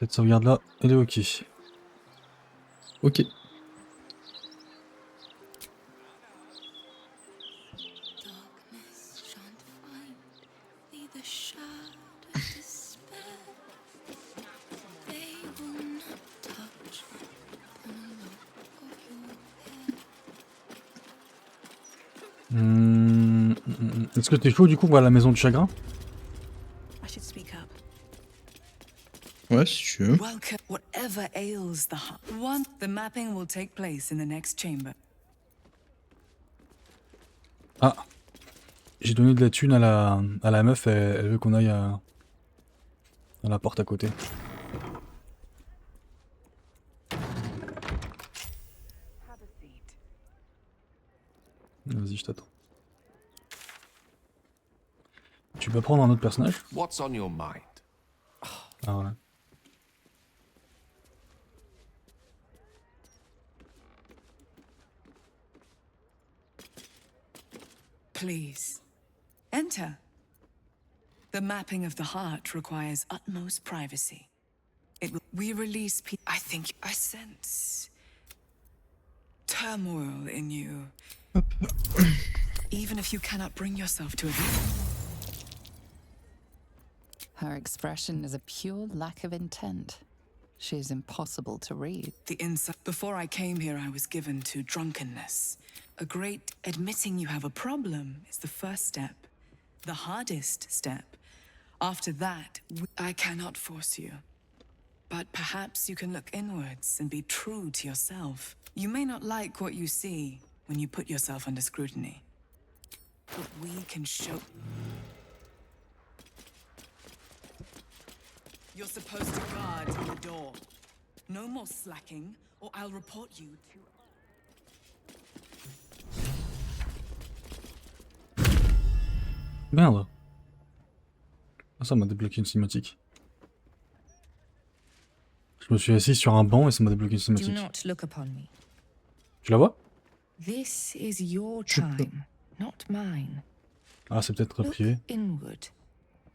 Cette sauvegarde là, elle est ok. Ok. Est-ce que t'es chaud du coup pour la maison du chagrin? Ouais, si tu veux. Welcome. Whatever ails the heart. The mapping will take place in the next chamber. Ah, j'ai donné de la thune à la meuf, elle veut qu'on aille à la porte à côté. Vas-y, je t'attends. Tu peux prendre un autre personnage? What's on your mind? Ah ouais. Please, enter. The mapping of the heart requires utmost privacy. We release I think I sense turmoil in you. Even if you cannot bring yourself to it. Her expression is a pure lack of intent. She is impossible to read. The insight. Before I came here, I was given to drunkenness. Admitting you have a problem is the first step. The hardest step. After that, I cannot force you. But perhaps you can look inwards and be true to yourself. You may not like what you see when you put yourself under scrutiny. But we can show... You're supposed to guard the door. No more slacking, or I'll report you to... Merde. Ah, ça m'a débloqué une cinématique. Je me suis assis sur un banc et ça m'a débloqué une Do cinématique. not look upon me. Tu la vois? This is your Je peux. time, not mine. Ah, c'est peut-être Look privé. inward.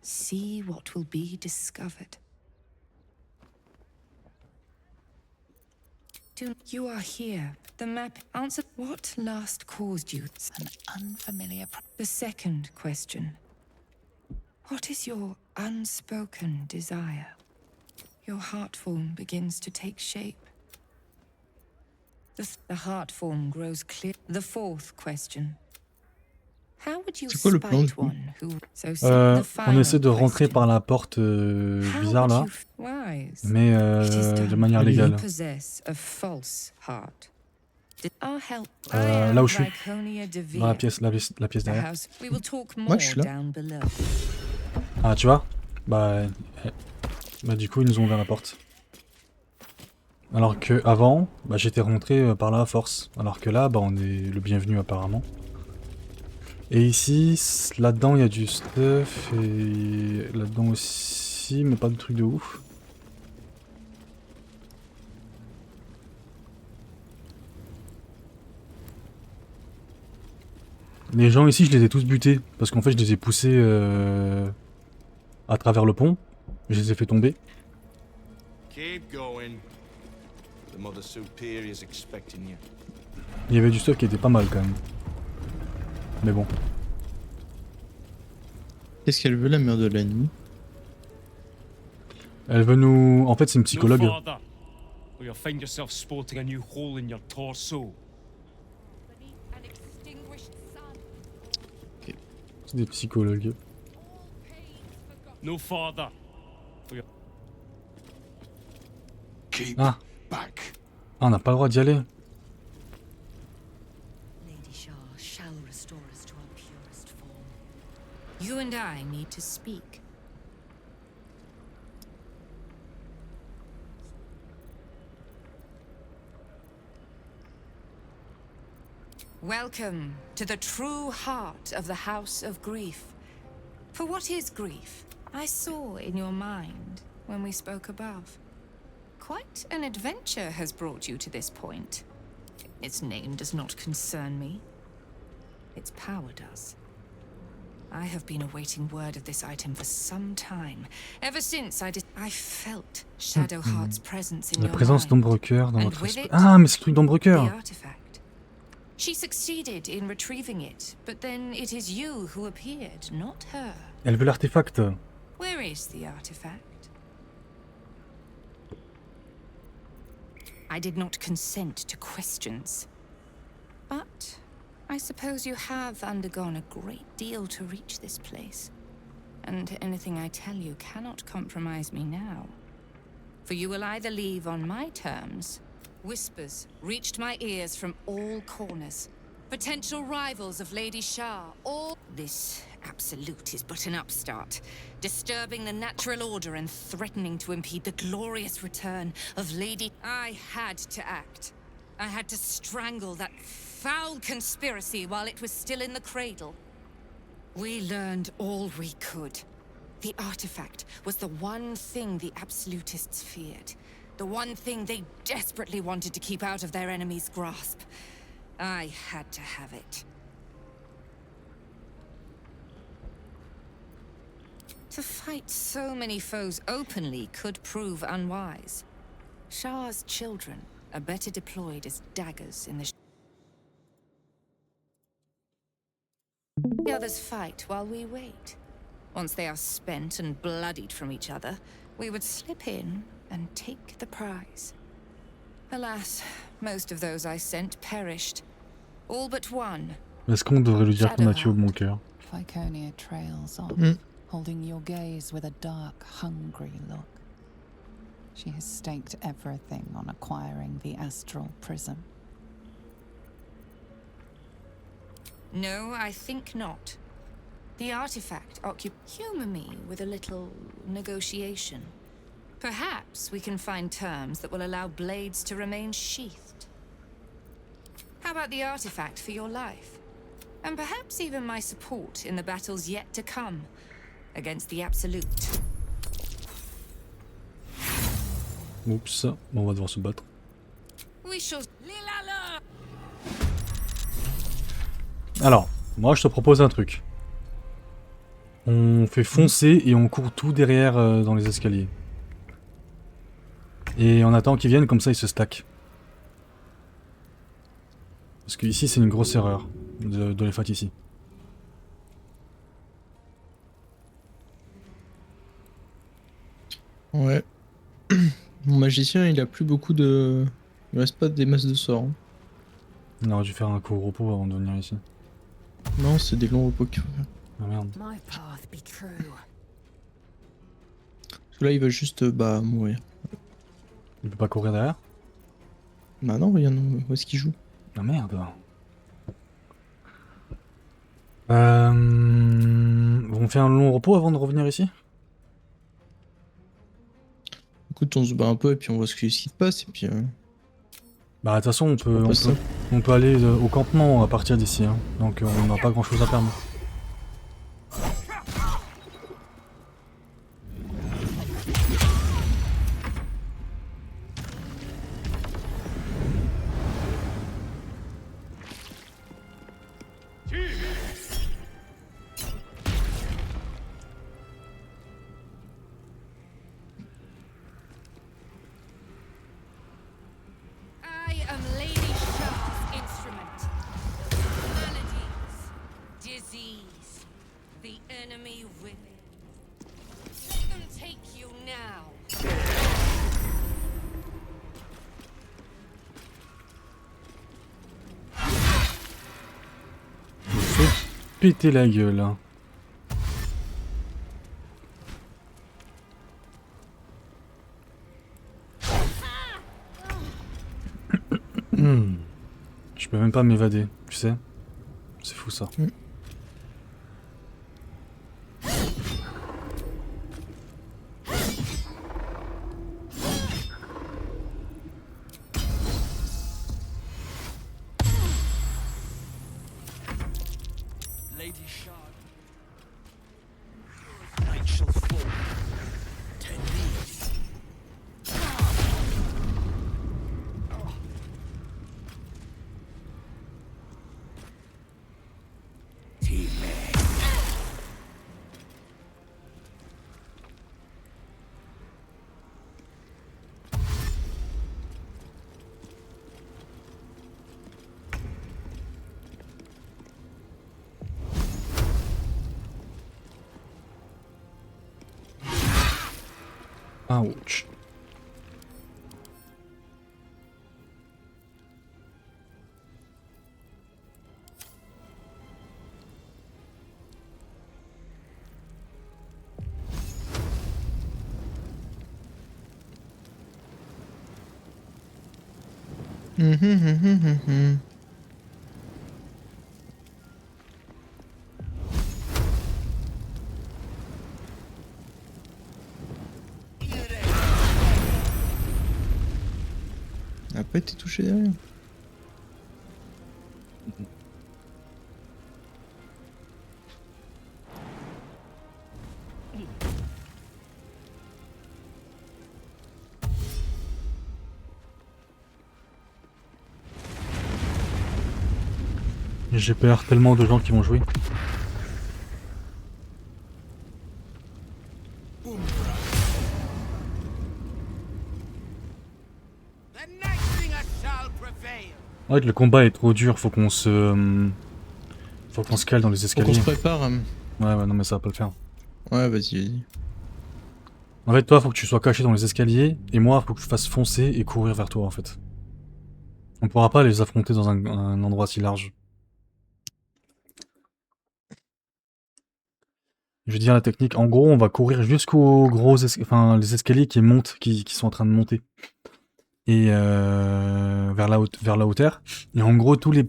See what will be discovered. You are here. The map answered what last caused you. An unfamiliar The second question. What is your unspoken desire? Your heart form begins to take shape. The heart form grows clear. The fourth question. How would you C'est quoi le plan, du spite coup? one who so On essaie de rentrer par la porte bizarre là, mais de manière légale. Là où je suis, dans la pièce derrière. Moi, je suis là. Ah, tu vois? Bah du coup ils nous ont ouvert la porte. Alors que avant, bah j'étais rentré par là à force. Alors que là, bah on est le bienvenu apparemment. Et ici, là-dedans il y a du stuff et là-dedans aussi, mais pas de trucs de ouf. Les gens ici, je les ai tous butés parce qu'en fait, je les ai poussés à travers le pont. Je les ai fait tomber. Keep going. The Mother Superior's expecting you. Il y avait du stuff qui était pas mal quand même. Mais bon. Qu'est-ce qu'elle veut, la mère de la nuit? Elle veut nous... En fait, c'est une psychologue. No farther, or you'll find yourself sporting a new hole in your torso. C'est des psychologues. No farther. Keep Ah. back. Ah, on n'a pas le droit d'y aller. Lady Shah shall restore us to our purest form. You and I need to speak. Welcome to the true heart of the House of Grief. For what is grief? I saw in your mind when we spoke above. Quite an adventure has brought you to this point. Its name does not concern me. Its power does. I have been awaiting word of this item for some time. Ever since I felt Shadowheart's presence in La your présence mind. d'ombre cœur dans And votre with esprit. it, Ah, mais c'est le truc d'ombre the cœur. artifact. She succeeded in retrieving it, but then it is you who appeared, not her. Elle veut l'artefact. Where is the artifact? I did not consent to questions. But I suppose you have undergone a great deal to reach this place. And anything I tell you cannot compromise me now. For you will either leave on my terms. Whispers reached my ears from all corners. Potential rivals of Lady Shah, all... This absolute is but an upstart, disturbing the natural order and threatening to impede the glorious return of Lady... I had to act. I had to strangle that foul conspiracy while it was still in the cradle. We learned all we could. The artifact was the one thing the Absolutists feared. The one thing they desperately wanted to keep out of their enemy's grasp. I had to have it. To fight so many foes openly could prove unwise. Shah's children are better deployed as daggers in the... The others fight while we wait. Once they are spent and bloodied from each other, we would slip in and take the prize. Alas, most of those I sent perished. All but one. Est-ce qu'on devrait lui dire qu'on a tué au bon cœur? Viconia trails off, holding your gaze with a dark, hungry look. She has staked everything on acquiring the astral prism. No, I think not. The artifact humor me with a little negotiation. Perhaps we can find terms that will allow blades to remain sheathed. How about the artifact for your life? And perhaps even my support in the battles yet to come against the Absolute. Oups, bon, on va devoir se battre. We shall... Alors, moi je te propose un truc. On fait foncer et on court tout derrière dans les escaliers. Et on attend qu'ils viennent, comme ça ils se stackent. Parce que ici c'est une grosse erreur de les fight ici. Ouais. Mon magicien il a plus beaucoup de... Il reste pas des masses de sorts. Hein. On aurait dû faire un court repos avant de venir ici. Non, c'est des longs repos qu'il faut faire. Ah merde. Parce que là il va juste mourir. Il peut pas courir derrière? Bah non, regarde où est-ce qu'il joue. Ah merde. On fait un long repos avant de revenir ici? Écoute, on se bat un peu et puis on voit ce qui se passe et puis... Bah de toute façon on peut aller au campement à partir d'ici, hein. Donc on n'a pas grand chose à perdre. I am Lady Shah's instrument. Maladies, disease, the enemy within. Let them take you now. Il fait péter la gueule, hein. Je peux même pas m'évader, tu sais. C'est fou ça. Lady Shard. Night shall fall. 10 leagues. Ouch. Mhm. Elle a pas été touché derrière. J'ai peur tellement de gens qui vont jouer. The Nightbringer shall prevail. En fait, le combat est trop dur, faut qu'on se cale dans les Faut qu'on escaliers. se prépare. Ouais, non, mais ça va pas le faire. Ouais, vas-y. En fait, toi, faut que tu sois caché dans les escaliers, et moi, faut que je fasse foncer et courir vers toi, en fait. On pourra pas les affronter dans un endroit si large. Je vais dire la technique. En gros, on va courir jusqu'aux les escaliers qui montent, qui sont en train de monter. Et vers la hauteur. Et en gros, tous les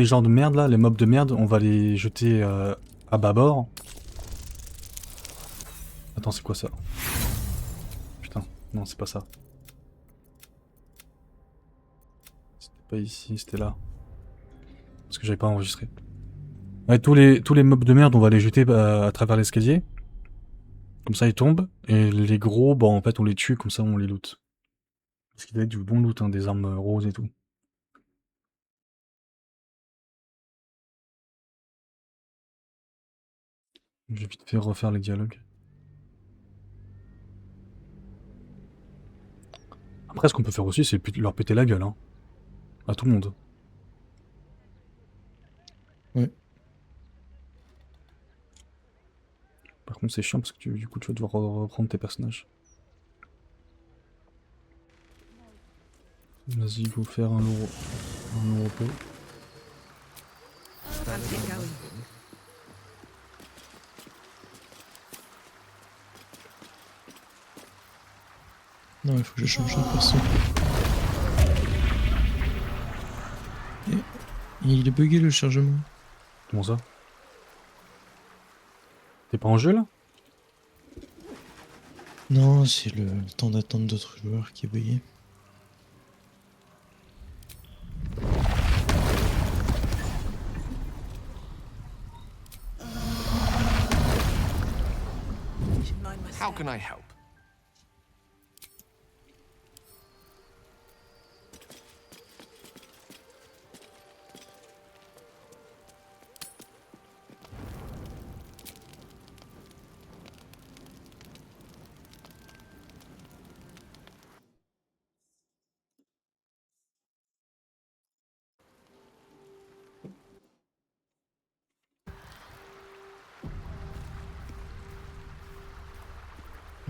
genres de merde là, les mobs de merde, on va les jeter à bâbord. Attends, c'est quoi ça? Putain, non, c'est pas ça. C'était pas ici, c'était là. Parce que j'avais pas enregistré. Ouais, tous les mobs de merde, on va les jeter à travers l'escalier. Comme ça, ils tombent. Et les gros, bon, en fait, on les tue, comme ça, on les loot. Parce qu'il y a du bon loot, hein, des armes roses et tout. Je vais vite fait refaire les dialogues. Après, ce qu'on peut faire aussi, c'est leur péter la gueule, hein. À tout le monde. Ouais. Par contre, c'est chiant parce que du coup, tu vas devoir reprendre tes personnages. Vas-y, il faut faire un long repos. Non, il faut que je change de perso. Et il est bugué le chargement. Comment ça? T'es pas en jeu là? Non, c'est le temps d'attente d'autres joueurs qui est bugué. How can I help?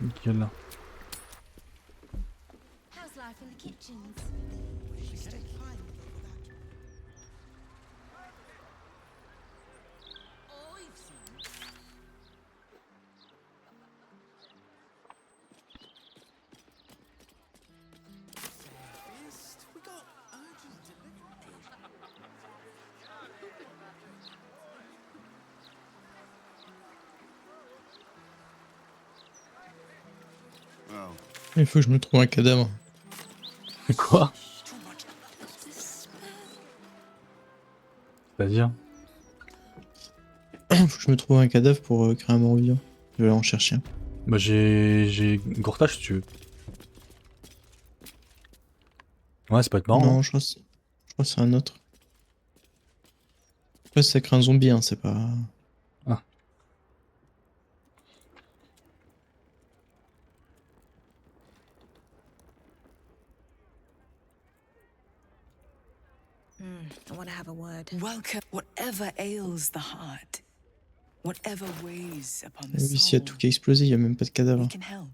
Nickel là. How's life in the kitchens? Il faut que je me trouve un cadavre. Quoi? C'est-à-dire? Faut que je me trouve un cadavre pour créer un mort vivant. Je vais aller en chercher un. Bah j'ai Gortage si tu veux. Ouais, ça peut être marrant. Non, hein. je crois que c'est un autre. Après, ça crée un zombie, hein, c'est pas. I want to have a word. Welcome, whatever ails the heart. Whatever weighs upon the Oui, s'il y a soul, tout qui a explosé, il y a même pas de cadavre. we can help.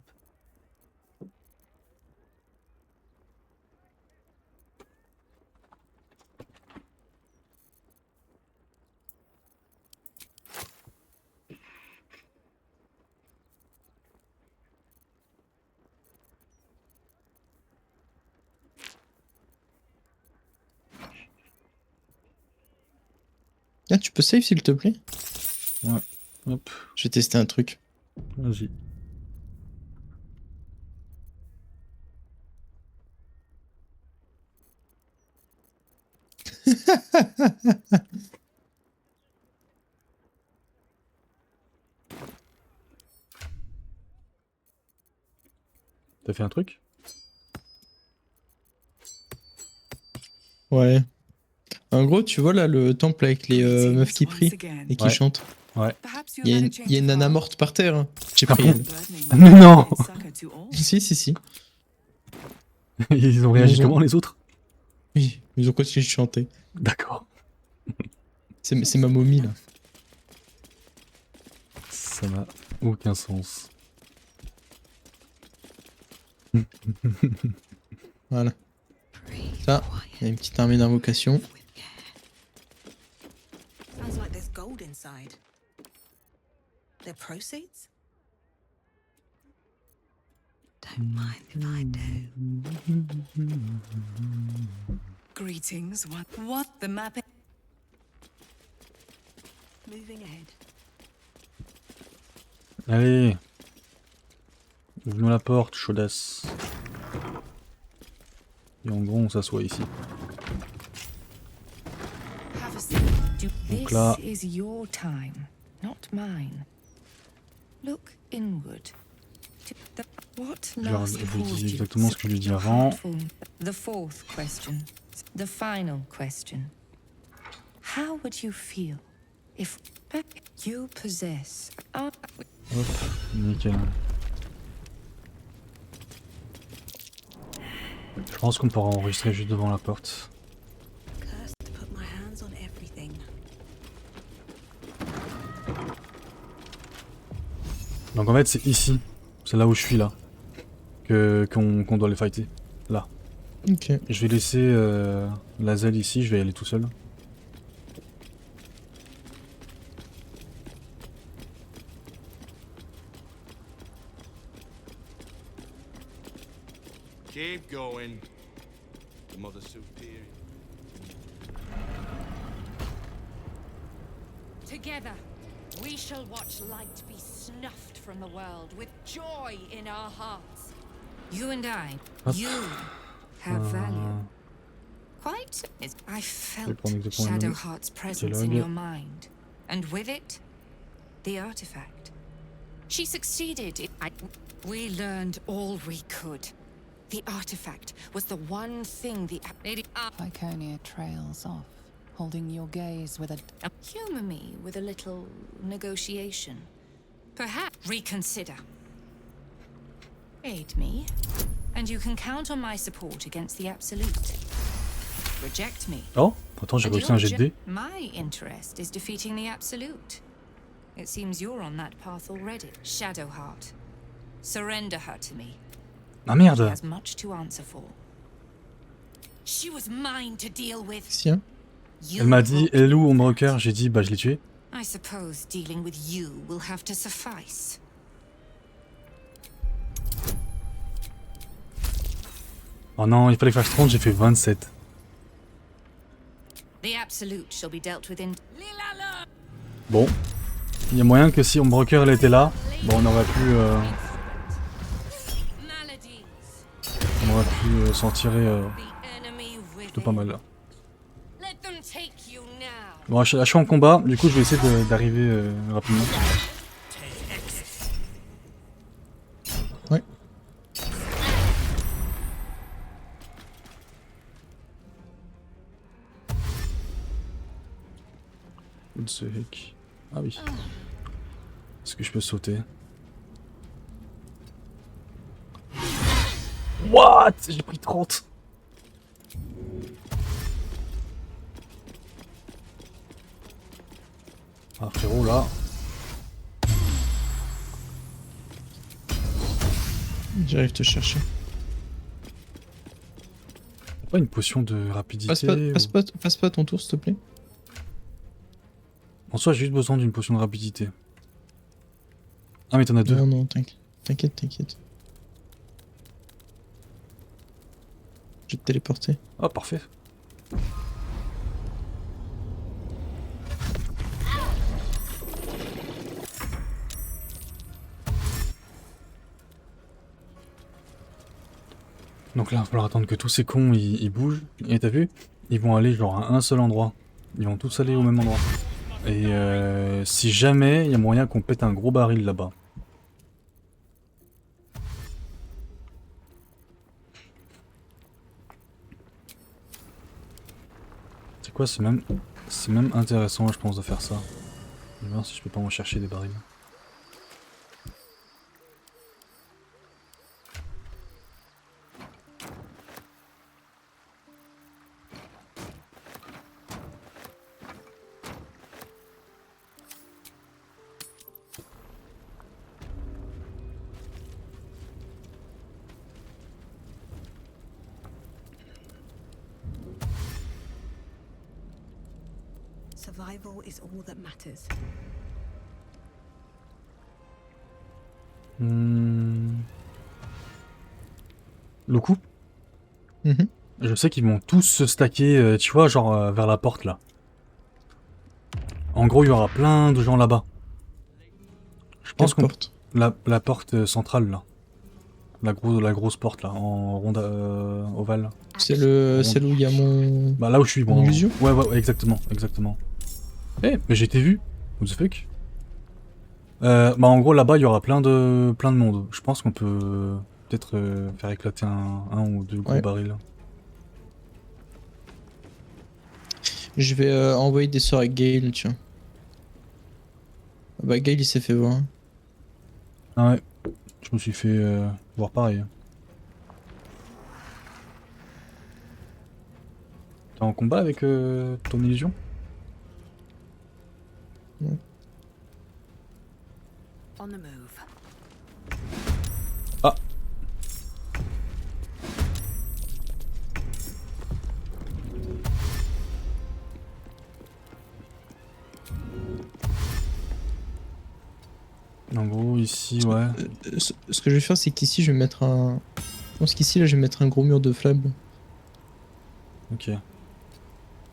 Ah, tu peux save s'il te plaît? Ouais. Hop, Je vais tester un truc. vas-y. T'as fait un truc? Ouais. En gros, tu vois là le temple avec les meufs qui prient et qui Ouais. chantent. Perhaps Il y a you'll une, let a il y a une change of nana heart. morte par terre. Hein. J'ai Ah pris bon elle. Mais non. Succor to all. Si. Ils ont réagi comment les autres? Oui, ils ont continué de chanter. D'accord. C'est ma momie là. Ça n'a aucun sens. Voilà. Ça, il y a une petite armée d'invocation. Sounds like there's gold inside. Their proceeds? Don't mind if I do. Greetings. What the map? Moving ahead. Allez. Ouvre-nous la porte, chaudasse. Et en gros, on s'assoit ici. Have a seat. Donc là- This is your time, not mine. Look inward. What Je leur- last je vous dis caused you exactement ce que je lui ai dit such avant. heartful- The fourth question, the final question. How would you feel if you possess? Hop, nickel. Je pense qu'on pourra enregistrer juste devant la porte. Cursed to put my hands on everything. Donc en fait, c'est ici. C'est là où je suis là. Qu'on doit les fighter. Là. Ok. Je vais laisser la zèle ici, je vais y aller tout seul. Keep going. The Mother Superior. Together, we shall watch light be snuffed from the world with joy in our hearts. You and I, Hop. you have value. Quite as I felt prendre exactement le Shadowheart's presence in dialogue. your mind, and with it, the artifact. She succeeded. We learned all we could. The artifact was the one thing the Iconia trails off, holding your gaze with a humor me with a little negotiation. Perhaps reconsider. Aid me, and you can count on my support against the Absolute. Reject me. Oh, attends, j'ai and réussi un jet de dés. my interest is defeating the Absolute. It seems you're on that path already. Shadowheart. Surrender her to me. Ah She merde. has much to answer for. She was mine to deal with. Si, hein. You Elle m'a dit, will- elle est où Homebreaker? J'ai dit, bah je l'ai tué. I suppose dealing with you will have to suffice. Oh non, il fallait faire 30, j'ai fait 27. The Absolute shall be dealt with in. Bon. Il y a moyen que si Homebreaker elle était là, bon, on aurait pu Maladies. s'en tirer The enemy plutôt pas mal là. Let them take you now. Bon, je suis en combat, du coup je vais essayer d'arriver rapidement. Ouais. What the heck? Ah oui. Est-ce que je peux sauter? What? J'ai pris 30. Ah frérot là. J'arrive te chercher. Pas une potion de rapidité Passe pas ton tour, s'il te plaît. En soi, j'ai juste besoin d'une potion de rapidité. Ah, mais t'en as deux. Non, t'inquiète. Je vais te téléporter. Ah, parfait. Donc là, il va falloir attendre que tous ces cons ils bougent. Et t'as vu? Ils vont aller genre à un seul endroit. Ils vont tous aller au même endroit. Et si jamais il y a moyen qu'on pète un gros baril là-bas. C'est quoi? C'est même intéressant, je pense, de faire ça. Je vais voir si je peux pas en chercher des barils. Survival is all that matters. Le coup? Mhm. Je sais qu'ils vont tous se stacker, tu vois, genre vers la porte là. En gros, il y aura plein de gens là-bas. Je pense qu'on... porte. La porte centrale là. La grosse porte là, en ronde ovale. C'est le où il y a mon... Bah là où je suis, Mon illusion. Ouais, exactement. Eh, mais j'ai été vu. What the fuck? Bah en gros là-bas il y aura plein de monde. Je pense qu'on peut peut-être faire éclater un ou deux gros barils. Je vais envoyer des sorts à Gale, tiens. Ah bah Gale il s'est fait voir. Ah ouais, je me suis fait voir pareil. T'es en combat avec ton illusion? Ouais. On the move. Ah. En gros, ici, ouais. Ce que je vais faire, c'est qu'ici, je vais mettre un... Je pense qu'ici, là, je vais mettre un gros mur de flammes. Ok.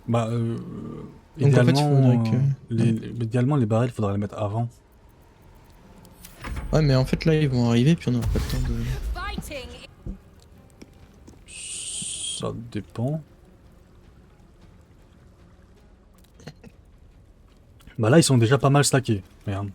Bah, Donc, en fait, il idéalement, faudrait que... idéalement, les barils, il faudrait les mettre avant. Ouais, mais en fait, là, ils vont arriver, puis on n'aura pas le temps de... Ça dépend. Bah là, ils sont déjà pas mal stackés. Merde.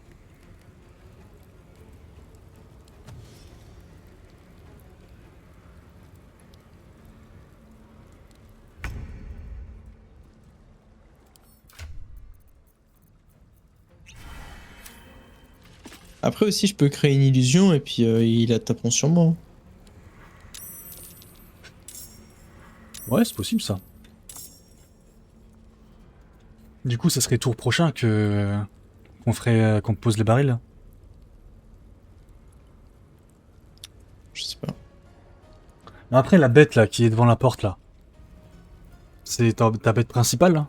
Après aussi, je peux créer une illusion, et puis il a tapon sur moi. Ouais, c'est possible ça. Du coup, ça serait tour prochain que qu'on ferait qu'on pose les barils. Je sais pas. Mais après, la bête là qui est devant la porte là, c'est ta bête principale là?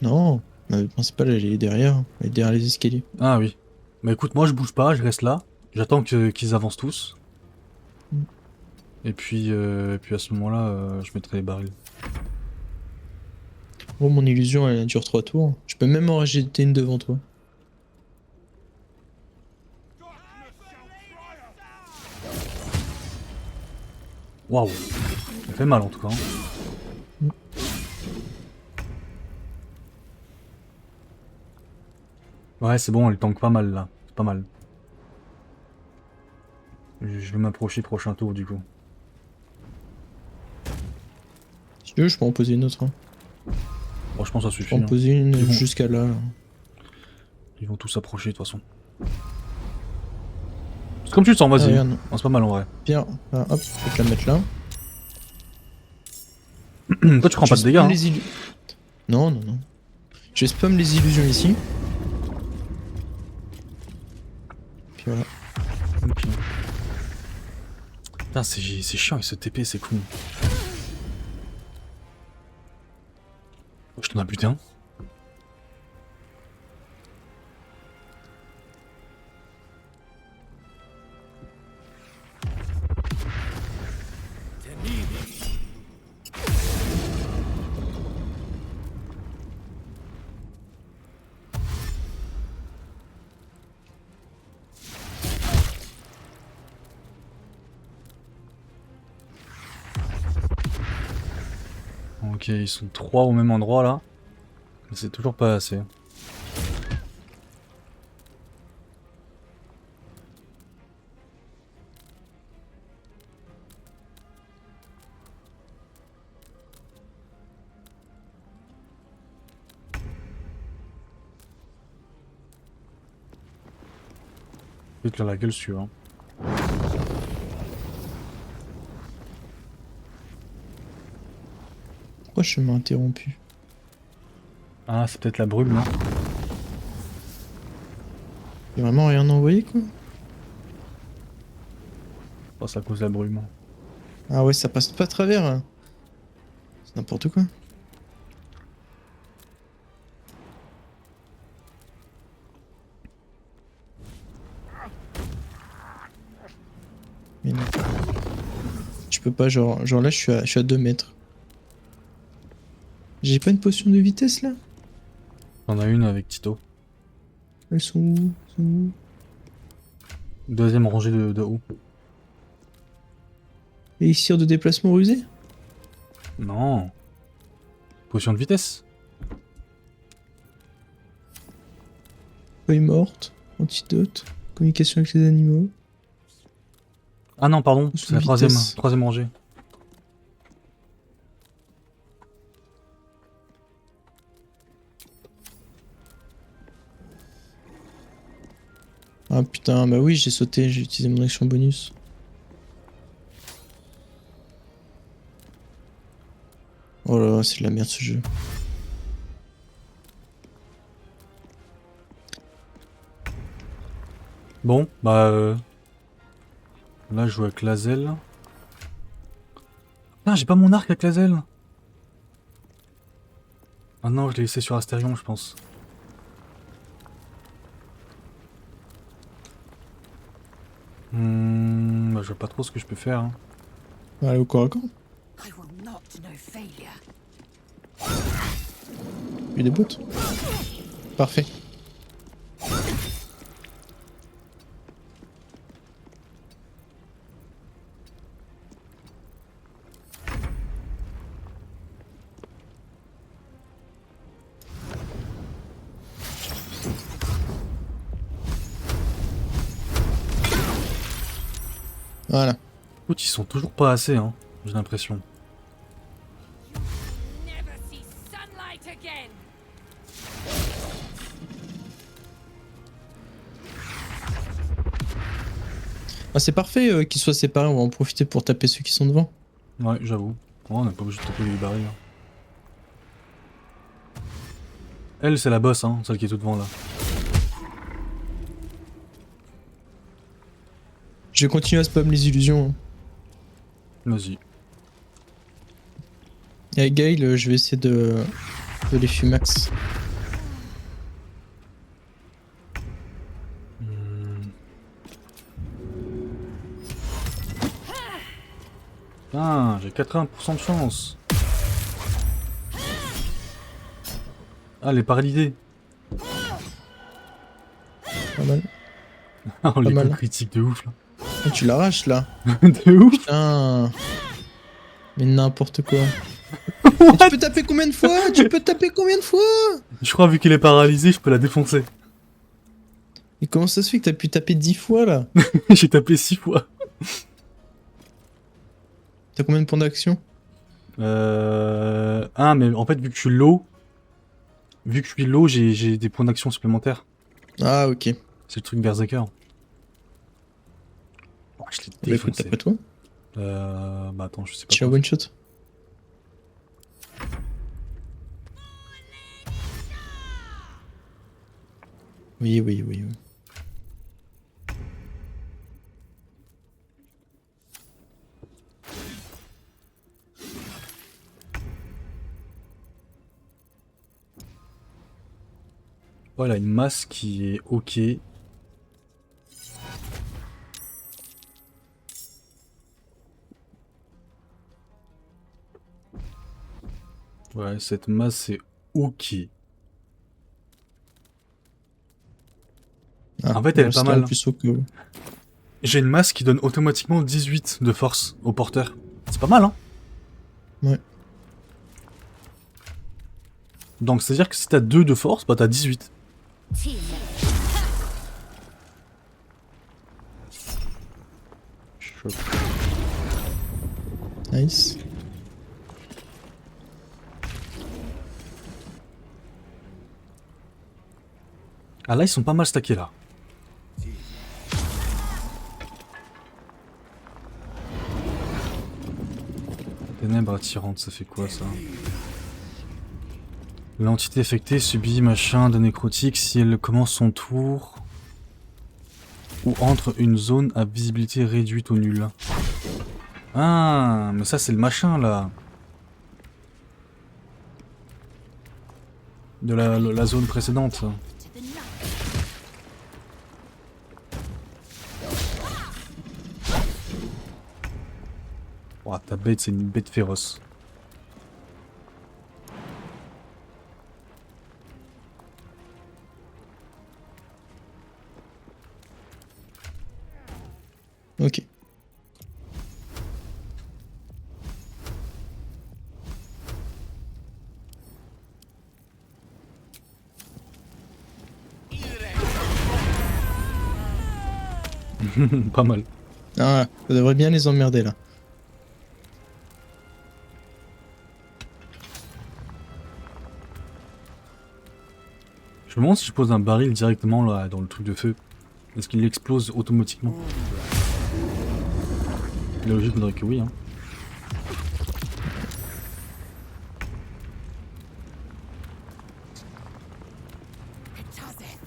Non, ma bête principale, elle est derrière les escaliers. Ah oui. Bah écoute, moi je bouge pas, je reste là. J'attends qu'ils avancent tous. Et puis à ce moment-là, je mettrai les barils. Oh, mon illusion, elle dure 3 tours. Je peux même en rajouter une devant toi. Waouh. Ça fait mal en tout cas. Hein. Ouais, c'est bon, elle tank pas mal là. C'est pas mal. Je vais m'approcher prochain tour du coup. Si tu veux, je peux en poser une autre. Hein. Bon, je pense que ça Je suffit. peux en Hein. poser une Ils vont- jusqu'à là. Ils vont tous s'approcher de toute façon. C'est comme tu le sens, vas-y. regarde. Oh, c'est pas mal en vrai. Bien, hop, je vais te la mettre là. Toi, tu prends pas de dégâts. Spam Hein. les Non. Je spam les illusions ici. Puis voilà. Ok. Putain, c'est chiant, il se TP, c'est con. Je t'en ai buté un. Ok, ils sont 3 au même endroit là. Mais c'est toujours pas assez. Je vais te faire la gueule suivante. Pourquoi je m'ai interrompu? Ah, c'est peut-être la brume, non? Y'a vraiment rien envoyé quoi? Je pense à cause de la brume. Ah ouais, ça passe pas à travers. Hein. C'est n'importe quoi. Mais non. Je peux pas, genre là je suis à 2 mètres. J'ai pas une potion de vitesse là? T'en as une avec Tito. Elles sont où? Elles sont où? Deuxième rangée de haut. Élixir de déplacement rusé? Non. Potion de vitesse. Feuille morte, antidote, communication avec les animaux. Ah non, pardon, Potion c'est la de troisième vitesse. rangée. Ah putain, bah oui, j'ai sauté, j'ai utilisé mon action bonus. Oh là là, c'est de la merde ce jeu. Bon, bah là je joue avec Lazel. Ah, j'ai pas mon arc avec Lazel. Ah non, je l'ai laissé sur Astérion, je pense. Bah, je vois pas trop ce que je peux faire. Hein. Allez, au corps à corps. I will not know failure. Il y a des bottes. Parfait. Voilà. Écoute, ils sont toujours pas assez, hein, j'ai l'impression. Never see sunlight again. Ah, c'est parfait qu'ils soient séparés, on va en profiter pour taper ceux qui sont devant. Ouais, j'avoue. Oh, on n'a pas obligé de taper les barrières. Elle, c'est la boss, hein, celle qui est tout devant là. Je vais continuer à spam les illusions. Hein. Vas-y. Et avec Gaël, je vais essayer de les fumax. Ah, j'ai 80% de chance. Ah, elle est paralysée. Pas mal. Oh, les mal. coups critiques de ouf là. Ah, tu l'arraches là. De ouf. Putain. Mais n'importe quoi. Mais tu peux taper combien de fois? Tu peux taper combien de fois? Je crois vu qu'elle est paralysée, je peux la défoncer. Et comment ça se fait que t'as pu taper 10 fois là? J'ai tapé 6 fois. T'as combien de points d'action? Ah, mais en fait, vu que je suis low, j'ai des points d'action supplémentaires. Ah ok. C'est le truc Berserker. Oh, je l'ai Bah écoute, défoncé. d'après toi. Bah attends, je sais pas. Tu as quoi one shot. Oui, oui, oui, oui. Voilà, une masse qui est ok. Ouais, cette masse est ok. Ah, En fait, elle est pas c'était mal. plus haut que... J'ai une masse qui donne automatiquement 18 de force au porteur. C'est pas mal, hein? Ouais. Donc, c'est-à-dire que si t'as 2 de force, bah t'as 18. Choc. Nice. Ah là, ils sont pas mal stackés, là. Ténèbres attirantes, ça fait quoi, ça? L'entité affectée subit machin de nécrotique si elle commence son tour ou entre une zone à visibilité réduite au nul. Ah, mais ça c'est le machin là. De la zone précédente. Oh, ta bête, c'est une bête féroce. Ok. Pas mal. Ah, ça devrait bien les emmerder là. Je me demande si je pose un baril directement là dans le truc de feu. Est-ce qu'il explose automatiquement? La logique voudrait que oui, hein.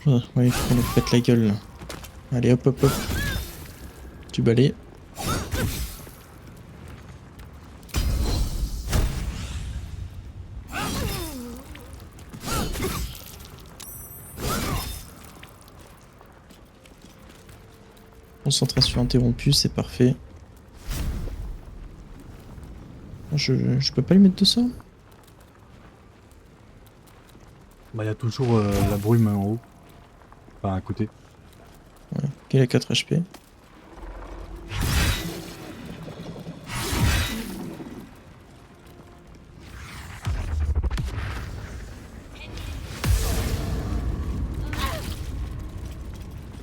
Ah, ouais, il faut qu'on nous pète la gueule là. Allez hop hop hop. Tu balayes. Concentration interrompue, c'est parfait. Je peux pas lui mettre de sort? Bah y a toujours la brume en haut. Enfin à côté. Ouais, il a 4 HP.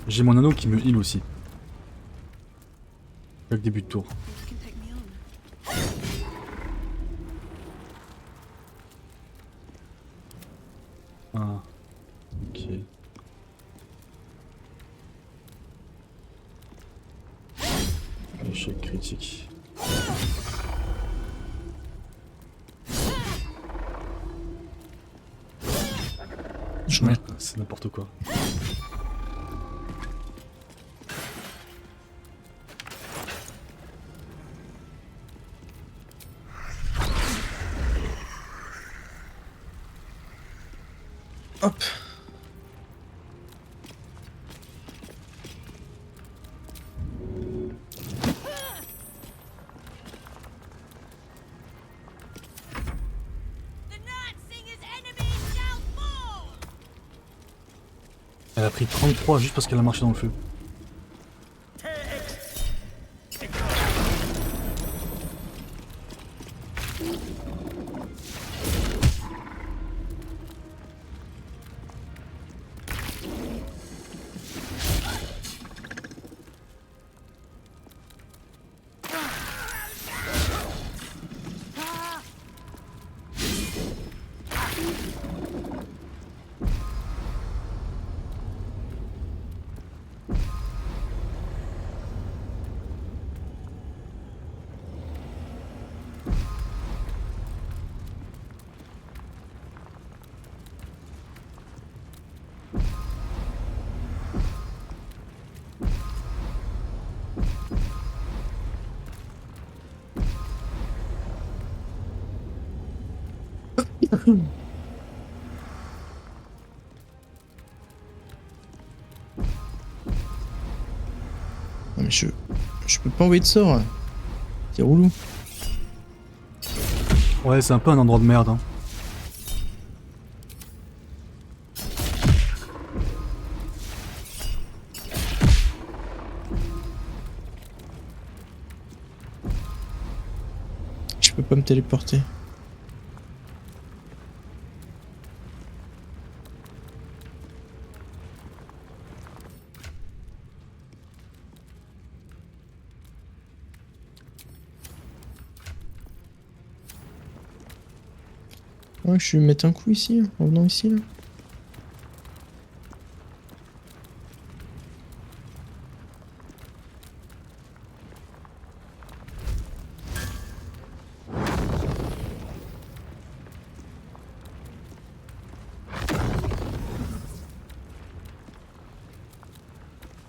J'ai mon anneau qui me heal aussi. Chaque début de tour. Ah. Ok. Échec critique. Ouais, c'est n'importe quoi. Hop. Elle a pris 33 juste parce qu'elle a marché dans le feu. Je peux pas envoyer de sort. Là. C'est roulou. Ouais, c'est un peu un endroit de merde. Hein. Je peux pas me téléporter. Ouais, je vais mettre un coup ici, hein, en venant ici là.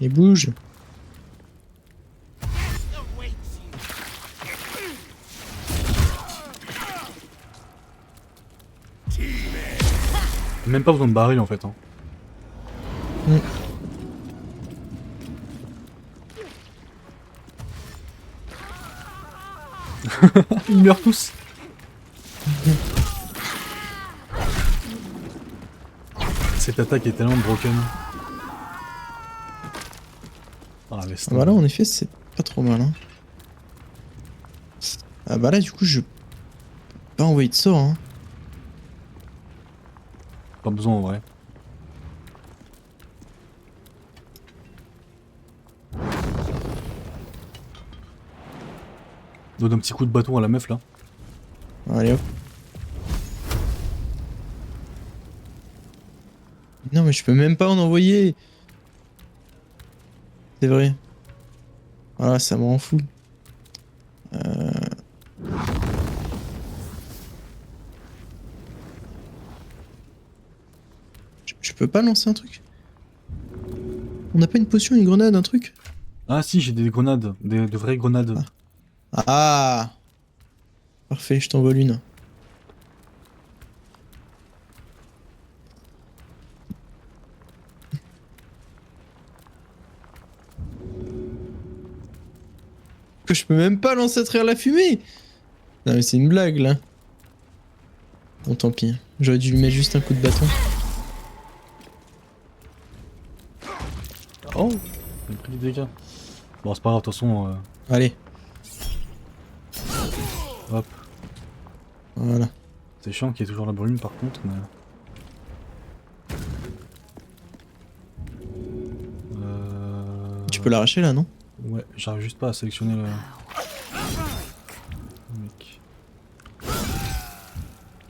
Et bouge. Même pas besoin de baril en fait. Hein. Ils meurent tous. Cette attaque est tellement broken. Ah, laisse Ah bah là en effet c'est pas trop mal hein. Ah bah là du coup je peux pas envoyer de sort hein. Pas besoin en vrai. Donne un petit coup de bâton à la meuf là. Allez hop. Non mais je peux même pas en envoyer. C'est vrai. Voilà, ça me rend fou. Je peux pas lancer un truc? On n'a pas une potion, une grenade, un truc? Ah si, j'ai des grenades, de vraies grenades. Ah! Parfait, je t'envole une. Que je peux même pas lancer à travers la fumée! Non mais c'est une blague là. Bon tant pis, j'aurais dû lui mettre juste un coup de bâton. Oh, j'ai pris des dégâts. Bon, c'est pas grave, de toute façon. Allez. Hop. Voilà. C'est chiant qu'il y ait toujours la brume par contre, mais. Tu peux l'arracher là, non? Ouais, j'arrive juste pas à sélectionner le mec.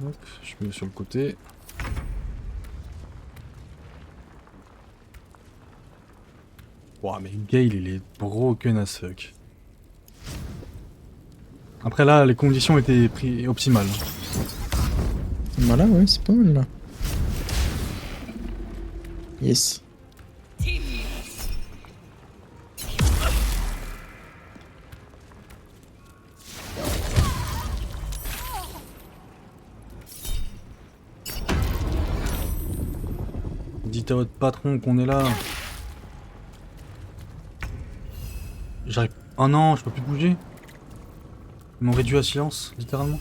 Hop, je mets sur le côté. Ouah, mais Gale il est broken as fuck. Après là, les conditions étaient optimales. Voilà, ouais, c'est pas mal là. Yes. Dites à votre patron qu'on est là. J'arrive. Oh non, je peux plus bouger. Ils m'ont réduit à silence, littéralement.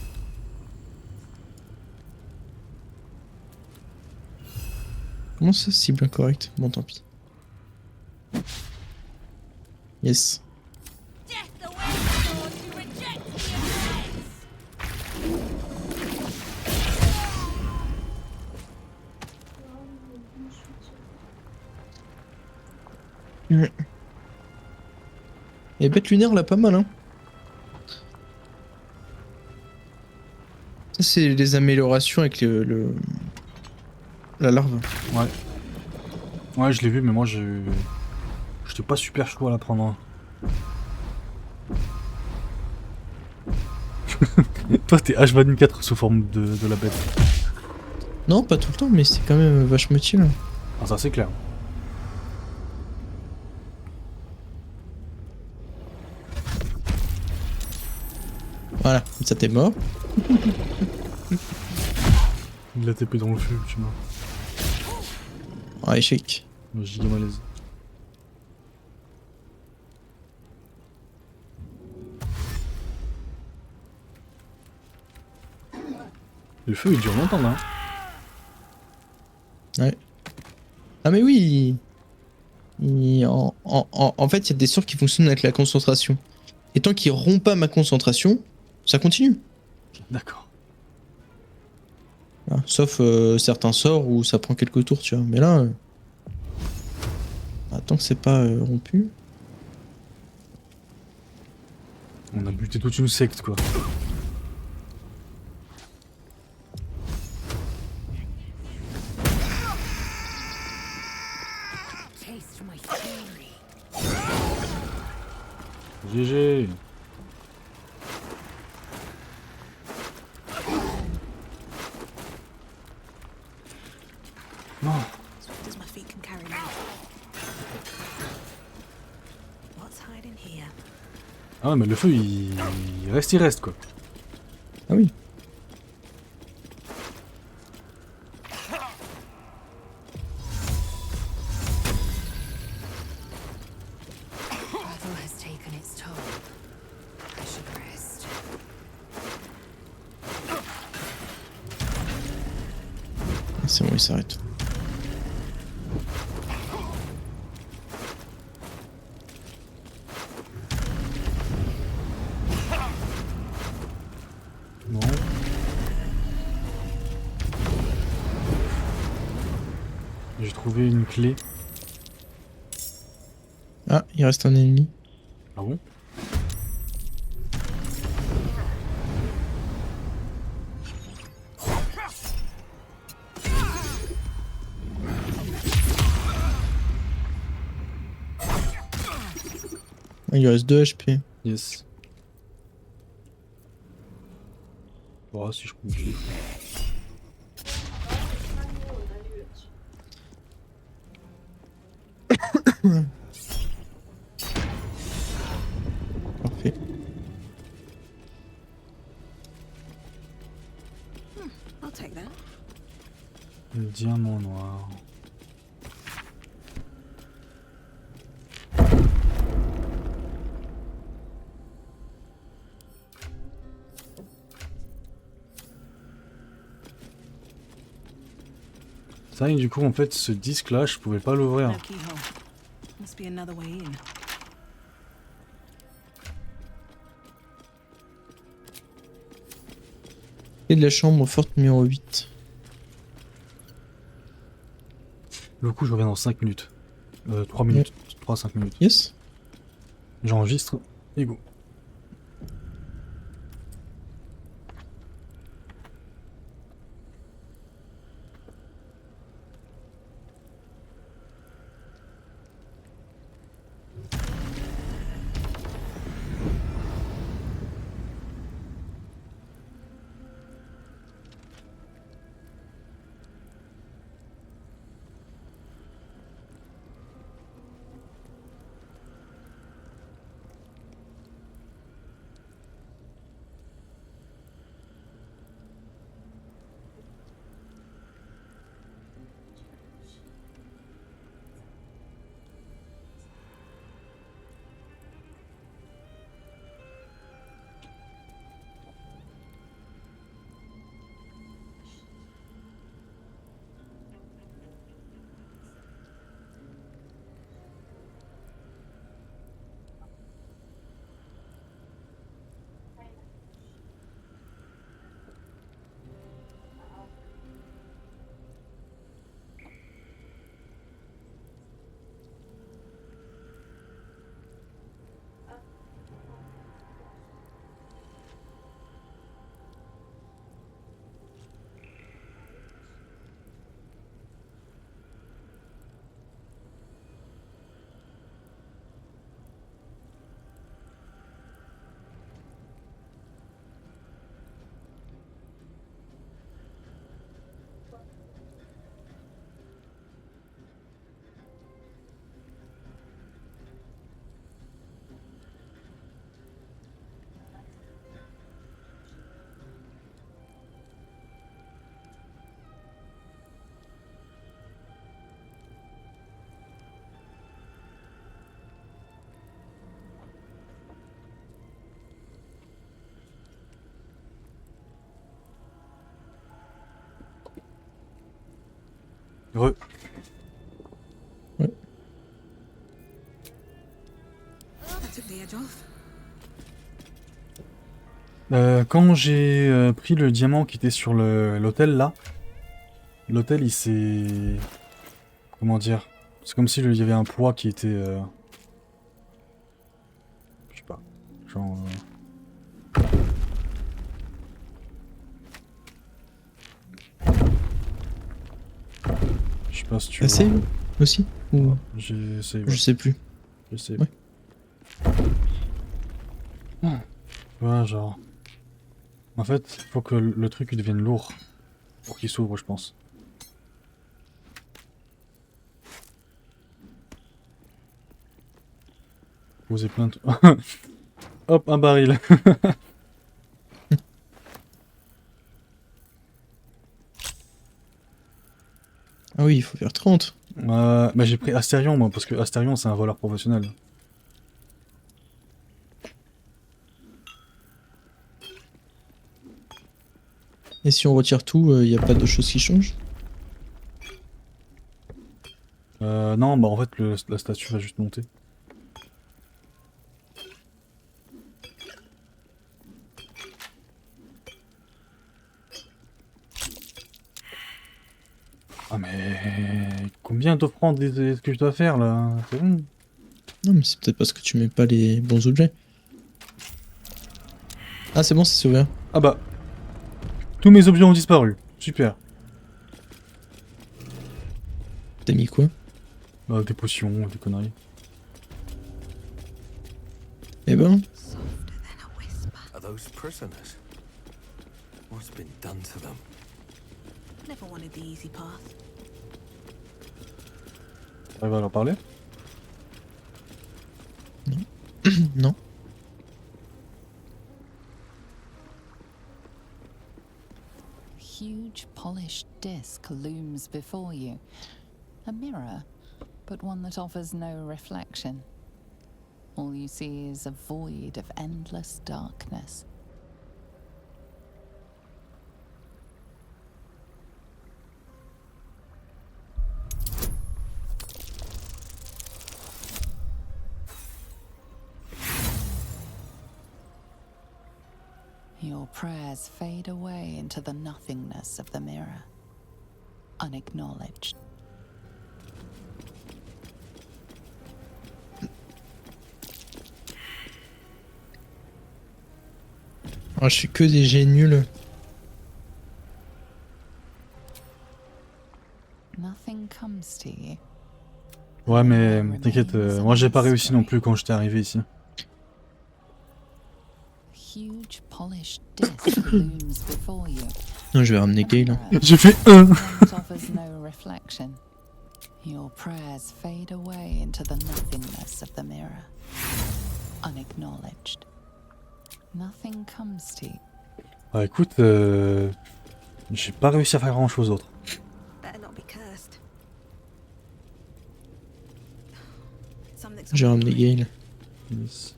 Comment ça cible incorrect? Bon tant pis. Yes. Et bête lunaire là pas mal hein. Ça c'est les améliorations avec la larve. Ouais. Ouais, je l'ai vu, mais moi j'étais pas super chaud à la prendre. Toi t'es H24 sous forme de la bête. Non pas tout le temps mais c'est quand même vachement utile. Ah ça c'est clair. Voilà, ça t'es mort. Il l'a TP dans le feu, tu vois. Ah échec. Giga malaise. Le feu il dure longtemps là. Ouais. Ah mais oui. En fait, il y a des sorts qui fonctionnent avec la concentration. Et tant qu'il rompt pas ma concentration, ça continue. D'accord. Voilà. Sauf certains sorts où ça prend quelques tours, tu vois. Mais là, tant que c'est pas rompu. On a buté toute une secte quoi. Taste my fury. GG. Non. Swift as my feet can carry me. What's hiding here? Ah ouais mais le feu il reste quoi. Ah oui. Battle has taken its toll. I should rest. C'est bon, il s'arrête. Bon. J'ai trouvé une clé. Ah, il reste un ennemi. Ah bon? Ah, il reste 2 HP. Yes. Bon, si je continue. Parfait. I'll take that. Le diamant noir. Ça et du coup en fait ce disque là je pouvais pas l'ouvrir. No keyhole. Must be another way in. Et de la chambre forte numéro 8. Le coup je reviens dans 5 minutes. 3 minutes. 3-5 minutes. Yes. J'enregistre et go. Re. Ouais. That took the edge off. Quand j'ai pris le diamant qui était sur l'hôtel là, l'hôtel il s'est... Comment dire? C'est comme s'il y avait un poids qui était... Je sais pas. Genre... Je sais pas si tu T'as save aussi ou... J'ai essayé. Je sais plus. J'essaie. Ouais. Ouais, genre... En fait, il faut que le truc il devienne lourd pour qu'il s'ouvre, je pense. Poser plein de... Hop, un baril. Ah oui, il faut faire 30. Bah j'ai pris Astérion moi, parce que Astérion c'est un voleur professionnel. Et si on retire tout, il n'y a pas de choses qui changent? Non, bah en fait la statue va juste monter. Ah mais... Combien d'offrandes est-ce que je dois faire là? C'est bon. Non, mais c'est peut-être parce que tu mets pas les bons objets. Ah, c'est bon, c'est ouvert. Ah bah... Tous mes objets ont disparu. Super. T'as mis quoi? Bah, des potions, des conneries. Eh ben, Softer than a whisper. Are those prisoners? What's been done to them? Never wanted the easy path. T'arrives à leur parler? non. Huge polished disc looms before you. A mirror, but one that offers no reflection. All you see is a void of endless darkness. Your prayers fade away into the nothingness of the mirror, unacknowledged. Ah, je fais que des jets nuls. Nothing comes to you. Ouais mais t'inquiète, moi j'ai pas réussi non plus quand j'étais arrivé ici. Huge polished disc looms before you. Non, je vais ramener Gale. J'ai fait un. That offers no reflection. Your prayers fade away into the nothingness of the mirror, unacknowledged. Nothing comes to you. Bah écoute, j'ai pas réussi à faire grand chose d'autre. Better not be cursed. Something's J'ai on my ramené mind. Gale. Yes.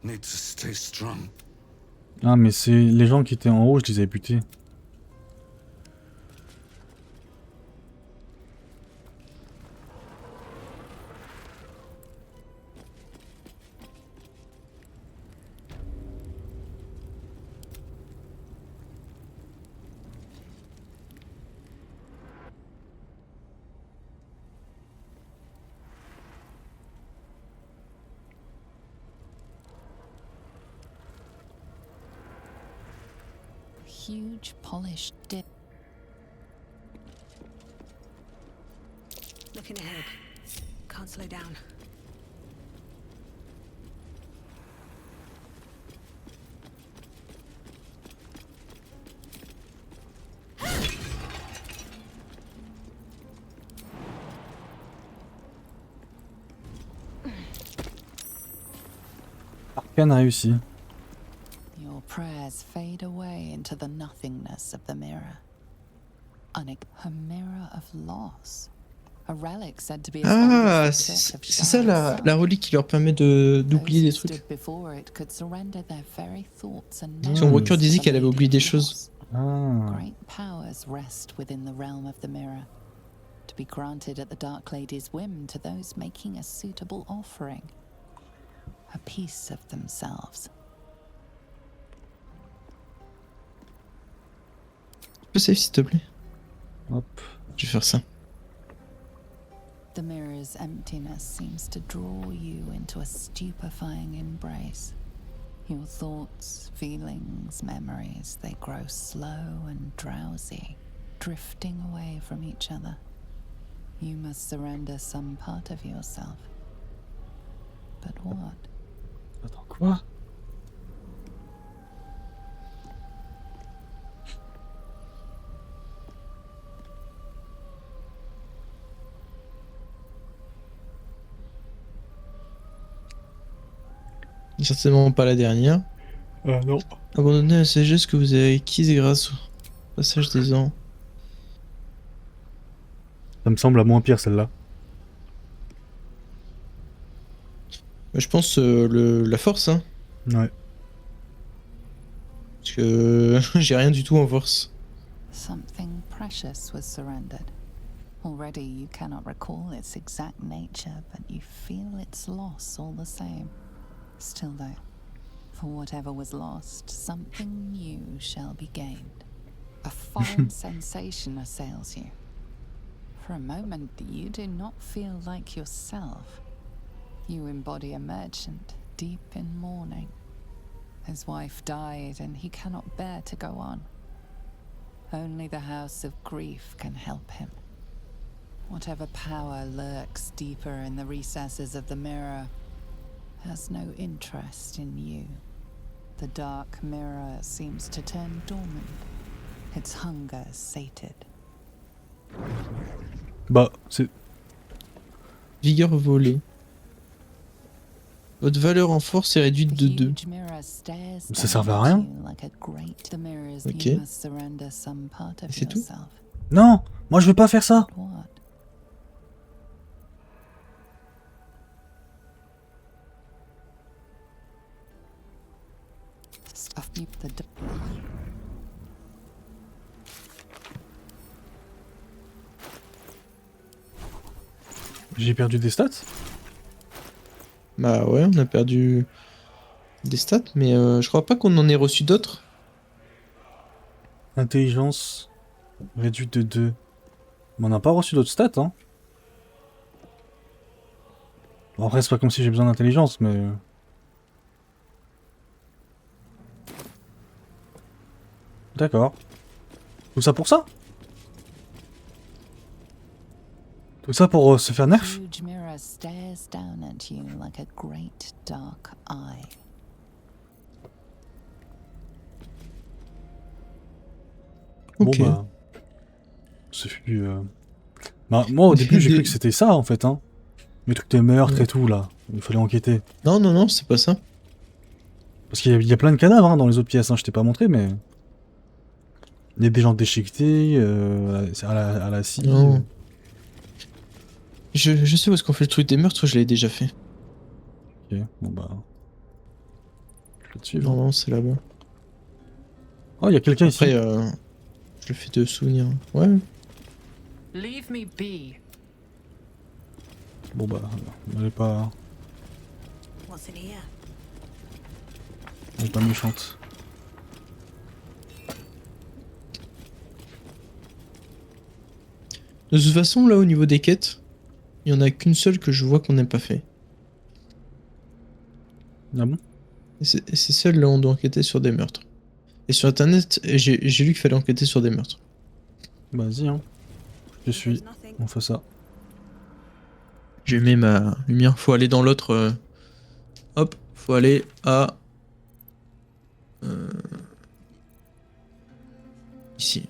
Need to stay strong. Ah mais c'est les gens qui étaient en haut, je les avais butés. Huge polished disc. Looking ahead. Can't slow down. Arcane a réussi. Your prayers fade away into the nothingness of the mirror. A mirror of loss. A relic said to be as Ah, old as the Church of c'est ça la Shara. relique qui leur permet d'oublier Those des who trucs. stood before it could surrender their very thoughts and Son memories voiture to disait the qu'elle avait Lady oublié des of choses. Wars. Ah. Great powers rest within the realm of the mirror, to be granted at the Dark Lady's whim to those making a suitable offering, a piece of themselves. Tu peux save s'il te plaît? Hop. Je vais faire ça. The mirror's emptiness seems to draw you into a stupefying embrace. Your thoughts, feelings, memories, they grow slow and drowsy, drifting away from each other. You must surrender some part of yourself. But what? Attends, quoi? Certainement pas la dernière. Non. Abandonnez la sagesse que vous avez acquise grâce au passage des ans. Ça me semble la moins pire celle-là. Je pense la force, hein. Ouais. Parce que j'ai rien du tout en force. Something precious was surrendered. Already you cannot recall its exact nature, but you feel its loss all the same. Still though, for whatever was lost, something new shall be gained. A foreign sensation assails you. For a moment, you do not feel like yourself. You embody a merchant deep in mourning. His wife died, and he cannot bear to go on. Only the House of Grief can help him. Whatever power lurks deeper in the recesses of the mirror has no interest in you. The dark mirror seems to turn dormant, its hunger sated. Bah, c'est... Vigueur volée. Votre valeur en force est réduite de 2. Huge mirror stares Ça servait à down rien. at you like a great- The mirrors Ok. you must surrender some part of Et c'est tout yourself. Non, moi je veux pas faire ça. What? Stuff you the d- J'ai perdu des stats? Bah ouais, on a perdu des stats, mais je crois pas qu'on en ait reçu d'autres. Intelligence réduite de 2. Mais on n'a pas reçu d'autres stats, hein. Bon, après, c'est pas comme si j'ai besoin d'intelligence, mais... D'accord. Tout ça pour ça? Tout ça pour se faire nerf? huge mirror stares down at you like a great dark eye. Ok. Bon bah... Ce fut... Bah, moi au début j'ai cru que c'était ça en fait, hein. Les trucs des meurtres et tout là. Il fallait enquêter. Non, non, non, c'est pas ça. Parce qu'il y a plein de cadavres hein, dans les autres pièces, hein. Je t'ai pas montré mais... Il y a des gens déchiquetés, à la scie. Non. Je sais où est-ce qu'on fait le truc des meurtres, je l'ai déjà fait. Ok, bon bah... Je vais te suivre. Non, non, c'est là-bas. Oh, il y a quelqu'un ici. Après, je le fais de souvenir. Ouais. Leave me be. Bon bah... Elle est pas... What's in here? Elle est pas méchante. De toute façon, là, au niveau des quêtes, il y en a qu'une seule que je vois qu'on n'a pas fait. Ah bon? Et c'est celle là où on doit enquêter sur des meurtres. Et sur internet, j'ai lu qu'il fallait enquêter sur des meurtres. Vas-y hein. Je suis. There's nothing. On fait ça. J'ai mis ma lumière. Faut aller dans l'autre. Hop, faut aller à. Ici.